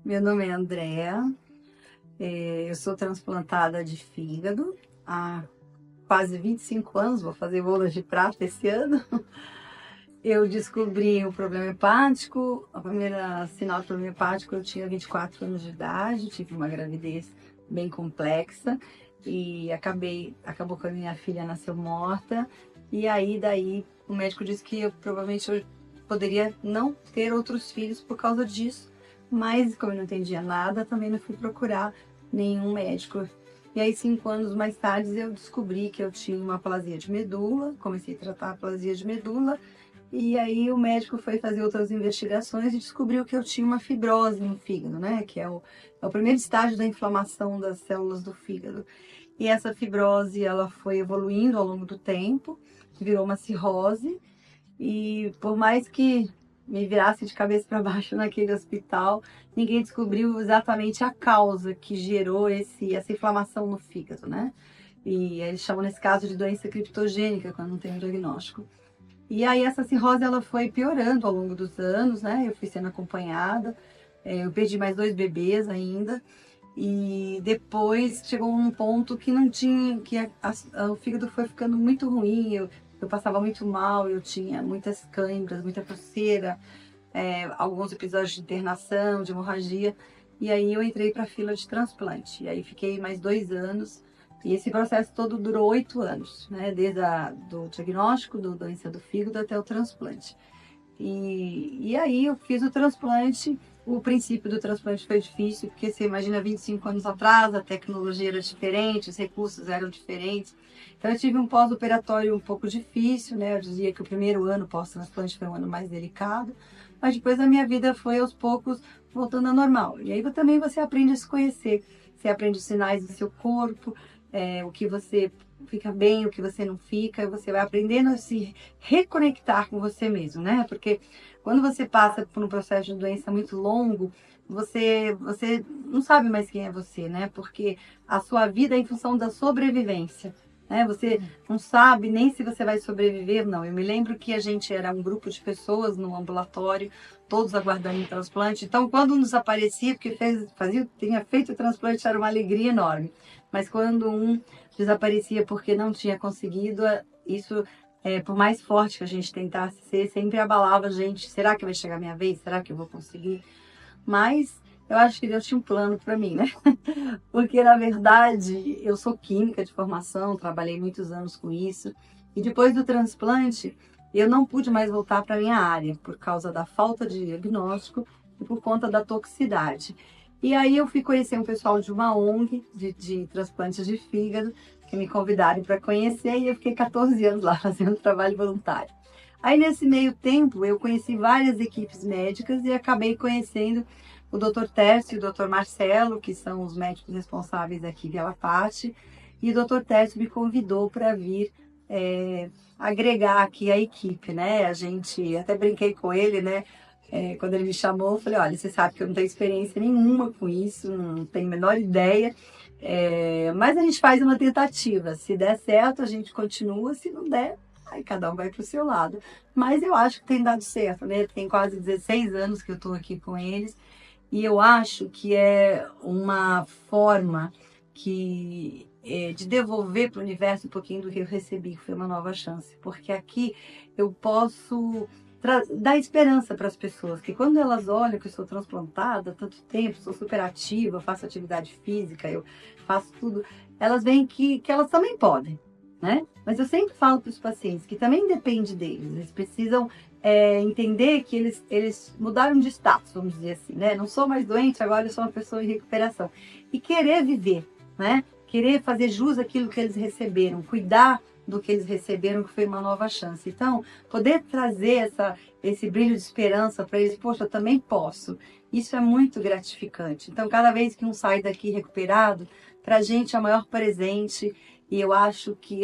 Meu nome é Andréa, eu sou transplantada de fígado há quase 25 anos, vou fazer bodas de prata esse ano. Eu descobri o problema hepático, a primeira sinal do problema hepático eu tinha 24 anos de idade, tive uma gravidez bem complexa e acabou que a minha filha nasceu morta. E aí daí o médico disse que provavelmente eu poderia não ter outros filhos por causa disso, mas como eu não entendia nada, também não fui procurar nenhum médico. E aí 5 anos mais tarde eu descobri que eu tinha uma aplasia de medula, comecei a tratar a aplasia de medula. E aí o médico foi fazer outras investigações e descobriu que eu tinha uma fibrose no fígado, né? Que é o primeiro estágio da inflamação das células do fígado. E essa fibrose, ela foi evoluindo ao longo do tempo, virou uma cirrose. E por mais que me virasse de cabeça para baixo naquele hospital, ninguém descobriu exatamente a causa que gerou essa inflamação no fígado, né? E eles chamam nesse caso de doença criptogênica, quando não tem um diagnóstico. E aí essa cirrose ela foi piorando ao longo dos anos, né? Eu fui sendo acompanhada, eu perdi mais 2 bebês ainda. E depois chegou um ponto que não tinha, o fígado foi ficando muito ruim, eu passava muito mal, eu tinha muitas câimbras, muita coceira, alguns episódios de internação, de hemorragia. E aí eu entrei para a fila de transplante. E aí fiquei mais 2 anos. E esse processo todo durou 8 anos, né? Desde do diagnóstico da doença do fígado até o transplante. E aí eu fiz o transplante. O princípio do transplante foi difícil, porque você imagina 25 anos atrás, a tecnologia era diferente, os recursos eram diferentes. Então eu tive um pós-operatório um pouco difícil, né? Eu dizia que o primeiro ano pós-transplante foi um ano mais delicado, mas depois a minha vida foi aos poucos voltando ao normal. E aí também você aprende a se conhecer, você aprende os sinais do seu corpo, o que você fica bem, o que você não fica, você vai aprendendo a se reconectar com você mesmo, né? Porque quando você passa por um processo de doença muito longo, você não sabe mais quem é você, né? Porque a sua vida é em função da sobrevivência, né? Você não sabe nem se você vai sobreviver, não. Eu me lembro que a gente era um grupo de pessoas no ambulatório, todos aguardando um transplante. Então, quando nos aparecia, porque tinha feito o transplante, era uma alegria enorme. Mas quando um desaparecia porque não tinha conseguido, isso, por mais forte que a gente tentasse ser, sempre abalava a gente. Será que vai chegar a minha vez? Será que eu vou conseguir? Mas eu acho que Deus tinha um plano para mim, né? Porque, na verdade, eu sou química de formação, trabalhei muitos anos com isso. E depois do transplante, eu não pude mais voltar para a minha área, por causa da falta de diagnóstico e por conta da toxicidade. E aí eu fui conhecer um pessoal de uma ONG de transplantes de fígado, que me convidaram para conhecer, e eu fiquei 14 anos lá fazendo trabalho voluntário. Aí nesse meio tempo eu conheci várias equipes médicas e acabei conhecendo o Dr. Tércio e o Dr. Marcelo, que são os médicos responsáveis aqui de Alaparte, e o Dr. Tércio me convidou para vir agregar aqui a equipe, né? A gente, até brinquei com ele, né? Quando ele me chamou, eu falei, olha, você sabe que eu não tenho experiência nenhuma com isso, não tenho a menor ideia, mas a gente faz uma tentativa. Se der certo, a gente continua, se não der, aí cada um vai para o seu lado. Mas eu acho que tem dado certo, né? Tem quase 16 anos que eu estou aqui com eles, e eu acho que é uma forma de devolver para o universo um pouquinho do que eu recebi, que foi uma nova chance. Porque aqui eu posso dar esperança para as pessoas, que quando elas olham que eu sou transplantada há tanto tempo, sou super ativa, faço atividade física, eu faço tudo, elas veem que elas também podem, né? Mas eu sempre falo para os pacientes que também depende deles, eles precisam entender que eles mudaram de status, vamos dizer assim, né? Não sou mais doente, agora eu sou uma pessoa em recuperação. E querer viver, né? Querer fazer jus àquilo que eles receberam, cuidar do que eles receberam, que foi uma nova chance. Então, poder trazer esse brilho de esperança para eles, poxa, eu também posso. Isso é muito gratificante. Então, cada vez que um sai daqui recuperado, para a gente é o maior presente. E eu acho que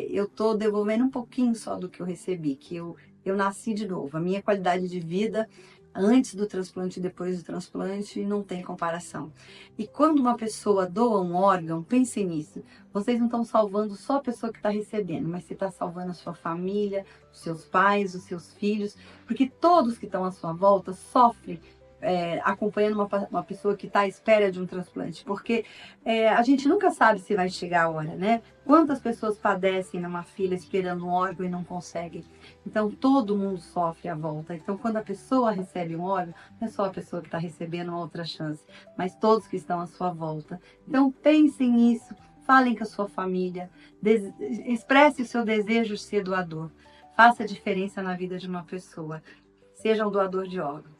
eu estou devolvendo um pouquinho só do que eu recebi, que eu nasci de novo. A minha qualidade de vida antes do transplante e depois do transplante não tem comparação. E quando uma pessoa doa um órgão, pensem nisso. Vocês não estão salvando só a pessoa que está recebendo, mas você está salvando a sua família, os seus pais, os seus filhos, porque todos que estão à sua volta sofrem acompanhando uma pessoa que está à espera de um transplante, porque a gente nunca sabe se vai chegar a hora, né? Quantas pessoas padecem numa fila esperando um órgão e não conseguem? Então, todo mundo sofre à volta. Então, quando a pessoa recebe um órgão, não é só a pessoa que está recebendo uma outra chance, mas todos que estão à sua volta. Então, pensem nisso, falem com a sua família, expresse o seu desejo de ser doador. Faça diferença na vida de uma pessoa. Seja um doador de órgão.